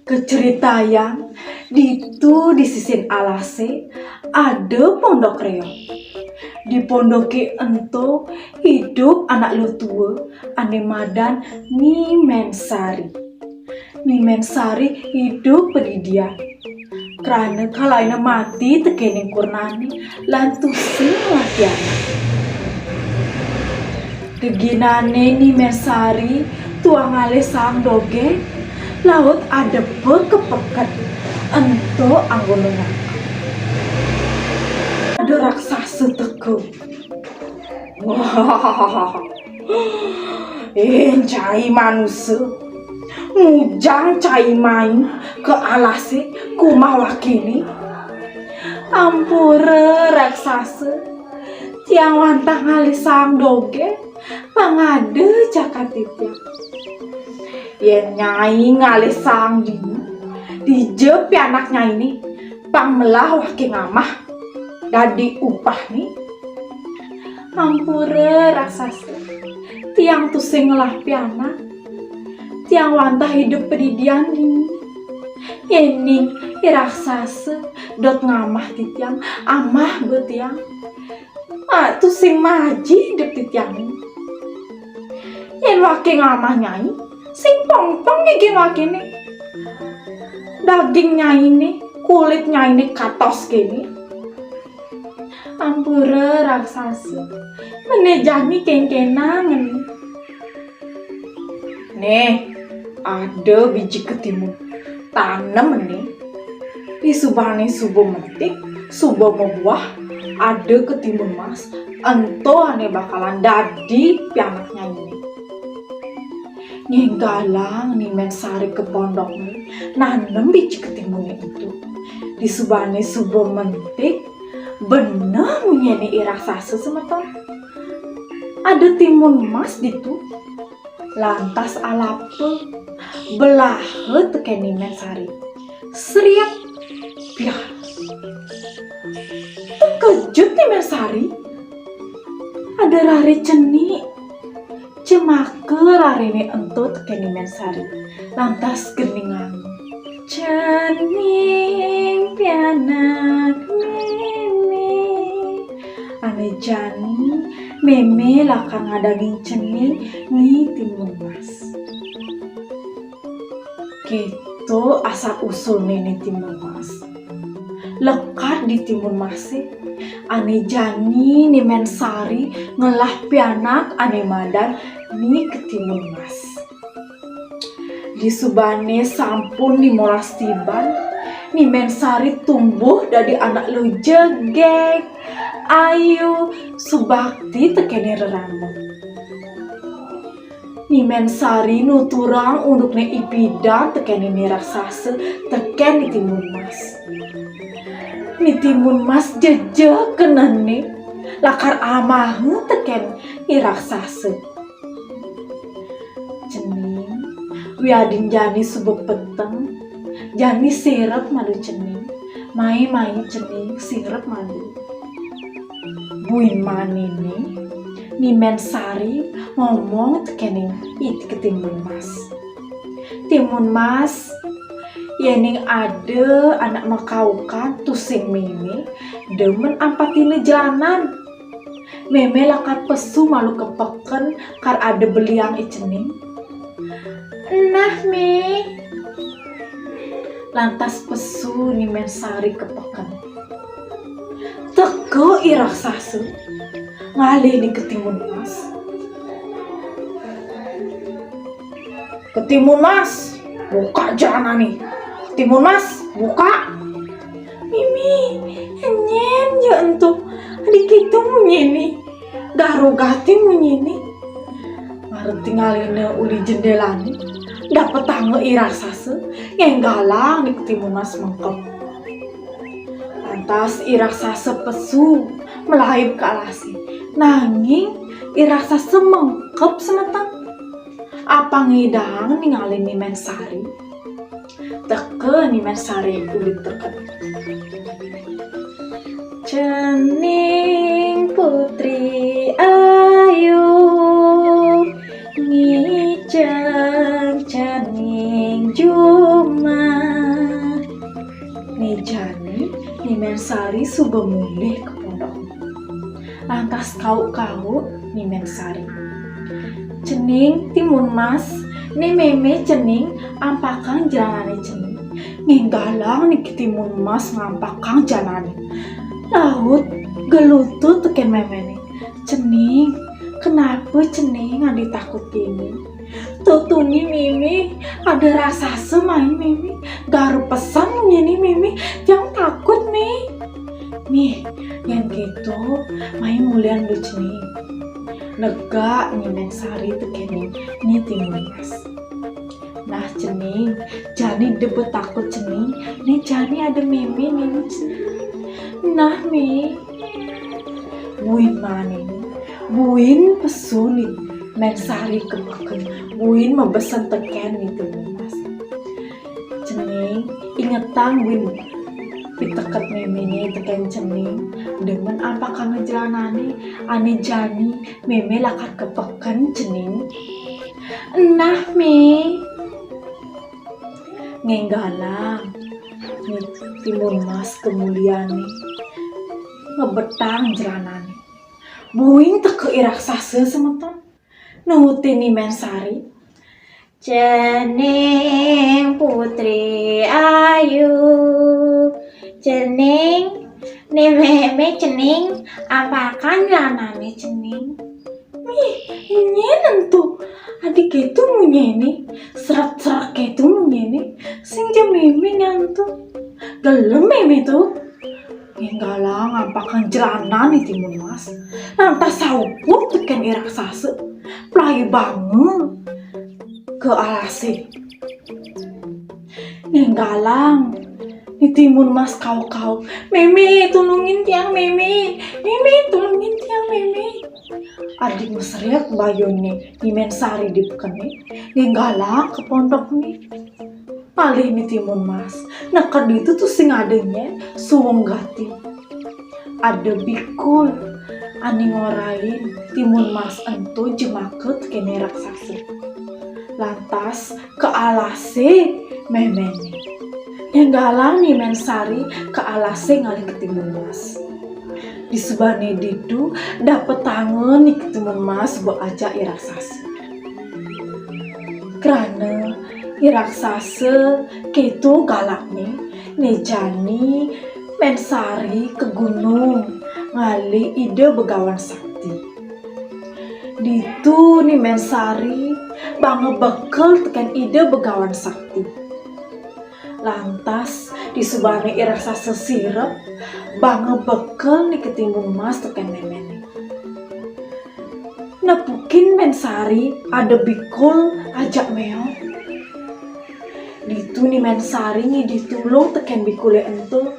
Keceritayang di sisin alase ada pondok reog. Di pondoke ento hidup anak lu tua ane madan Nimensari. Nimensari hidup pendidian. Karena kalaina mati tekene kurnani lantu sing latiana. Keginane Nimensari tuangale sang doge laut ada berkepeket ento anggonongan. Ada raksasa teko. Wah, cai manusia mujang cai main ke alase kumah wakini. Ampura raksasa tiang wantah ngali sang doge pangade cakatipya. Yen nyai ngali sang dijep anaknya ini pangmelah waki ngamah dadi upah nih. Ampura raksasa tiang tusing ngelah piana tiang wantah hidup pendidian ini. Yening raksasa dot ngamah ti tiang amah buat tiang tusing maji hidup ti tiang ini. Yen waki ngamah nyai sing pong-pong gigi wakini dagingnya ini kulitnya ini katos gini. Ampura raksasa menejani kengkenangan. Nih ada biji ketimun tanam nih di subane subo metik subo membuah ada ketimun mas ento ane bakalan dadi pianaknya ini. Ngenggalang Nimensari ke pondok nanem biji ketimun itu di subane subo mentik bener munyeni raksasa semeton ada timun mas ditu. Lantas alape belah teken Nimensari seriap piah terkejut Nimensari ada rare ceni cemake rarene ento teken Nimensari lantas geningan cening pianak meme ane jani meme lakang ngadaging cening ni timun mas. Gitu asal usul nene timun mas lekat di timun mase ane jani Nimensari ngelah pianak ane madan ni ketimun mas. Di subane sampun dimolas tiban Nimensari tumbuh dari anak lu jegek ayu subakti tekene rerambut. Nimensari nuturang untuk ne ipidan tekene ni raksasa teken ni timun mas. Ni timun mas jejak kenane lakar amahu teken ni raksasa. Cening wiadin jani subuh peteng jani sirep madu cening mai cening sirep madu. Buin manini Nimensari ngomong tekening it ke timun mas. Timun mas yening ada anak makaukan tusing meme demen ampatine jalanan. Meme lakat pesu malu kepeken kar ada beliang icening. Nah me lantas pesu Nimensari kepeken teko raksasa ngalih di ketimun mas. Ketimun mas buka jalan nih. Ketimun mas buka. Mimi nyen ya entuk adik itu munyini garogati munyini baru tinggalin uli jendela nih dapet tangga raksasa yang galang di ketimun mas mengkep. Lantas raksasa pesu melahip ke alasi nanging raksasa mengkep semetang apa ngidang ninggalin Nimensari teke Nimensari kulit terkep. Cening putri ayu ngiceng cening juma Mensari suba mulih ke pondok. Lantas kau ni Mensari. Cening timun mas, ni meme cening ampakang jalanane cening. Nginggalang ni timun mas ngampakang jalanane. Laut gelutut teken meme nih. Cening, kenapa cening adi takut gini? Tutuni mimi ada rasa semain mimi. Garu pesan nih mimi, jangan takut nih. Nih, yang gitu main mulian lucu nih. Nega nih Mensari tekeni nih timun mas. Nah cening, jani debet takut cening. Nih jani ada mimi nih. Nah mi, buin mana nih? Buin pesu nih Mensari kebeken. Buin mebesan teken nih timun mas. Cening, ingetang buin piteket meme teken cening demen apa kang ngejalanane ane jani meme lakat kepeken cening. Nah mi ngenggalang nih timun mas kemuliaan ngebetang jalanane buing teke iraksasa semeton nutin nih Mensari. Cening putri ayu, cening nih meme cening apakan jalanane cening. Ini nentu adik itu munyeni serak-serak itu munyeni sing jam meme nyantu gelem meme tuh nggalang apakan jalanan nih timun mas. Lantas saupuk teken iraksasa play banget ke alase nggalang nih timun mas kau meme tulungin tiang meme tulungin tiang meme. Adik meseriak bayone di Mensari dipekene nggalang ke pondok nih. Palih nih timun mas nakad itu tuh sing adanya suwung gati ada bikul ani ngorain timun mas ento jemaket kene raksasa. Lantas ke alase memene nggalang nih Mensari ke alase ngali ke timun mas. Di sebane didu dapet tangan nih ke timun mas buat aja iraksasa. Karena iraksasa ketu galaknya nejani Mensari ke gunung ngali ide begawan sakti. Ditu nih Mensari bange bekel tekan ide begawan sakti. Lantas di subane iraksasa sirep bange bekel nih ke timun mas tekan memene. Nepukin Mensari ada bikul ajak meong. Ditu nih Mensari nih ditulung teken bikule ento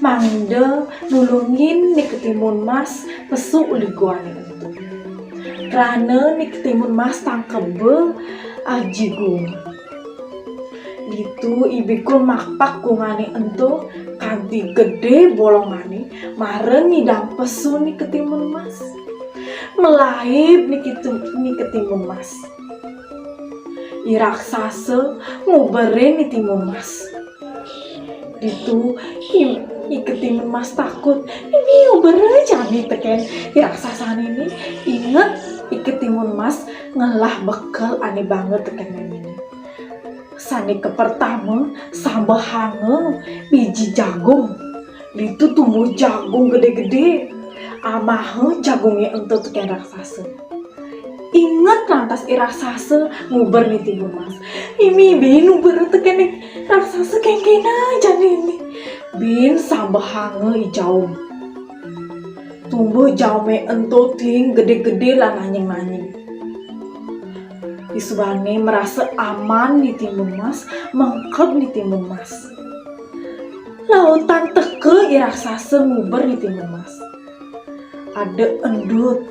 mangde nulungin nih ke timun mas pesu uliguane ento. Karena nih ke timun mas tangkebe aji gung. Ditu ibikul makpak gungane ento kanti gede bolongane maren ngidang pesu nih ke timun mas. Melahip nih ke timun mas. Iraksasa nguberin nih timun mas. Ditu ke timun mas takut. Ini nguberin jani teken iraksasa ini. Ingat ke timun mas ngelah bekel aneh banget teken ini. Sani ke pertama sambah hange biji jagung. Ditu tumbuh jagung gede-gede. Amahe jagungnya untuk teken raksasa. Ingat lantas iraksasa nguber nih timun mas. Ini bin nguber teken raksasa kengkena jadi ini. Bin sambah hange hijau. Tumbuh jaume ento ting gede-gede lah nanyeng-nanyeng. Iswane merasa aman nih timun mas, mengkep nih timun mas. Lautan teke iraksasa nguber nih timun mas. Ada endut,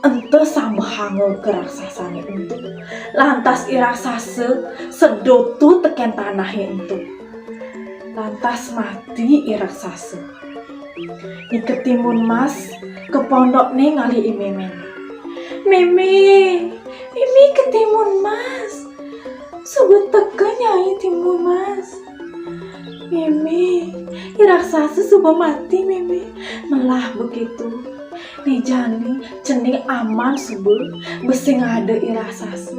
ente sambah hange ke raksasane ente. Lantas iraksasa sedotu teken tanahnya ente. Lantas mati iraksasa. Nih ke timun mas, ke pondok nih ngali imemen. Mimi ke timun mas. Sebut teke nyai timun mas. Meme, raksasa sudah mati meme. Melah begitu. Dijani cening aman subuh besi ngade raksasa.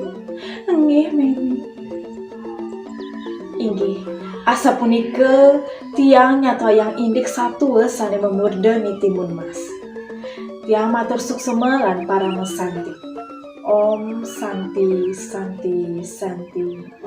Enggih meme. Inggih, asa punika tiang nyata yang indik satu sane memurdeni timun mas. Tiang matur suksema lan para mesanti. Om Santi Santi Santi.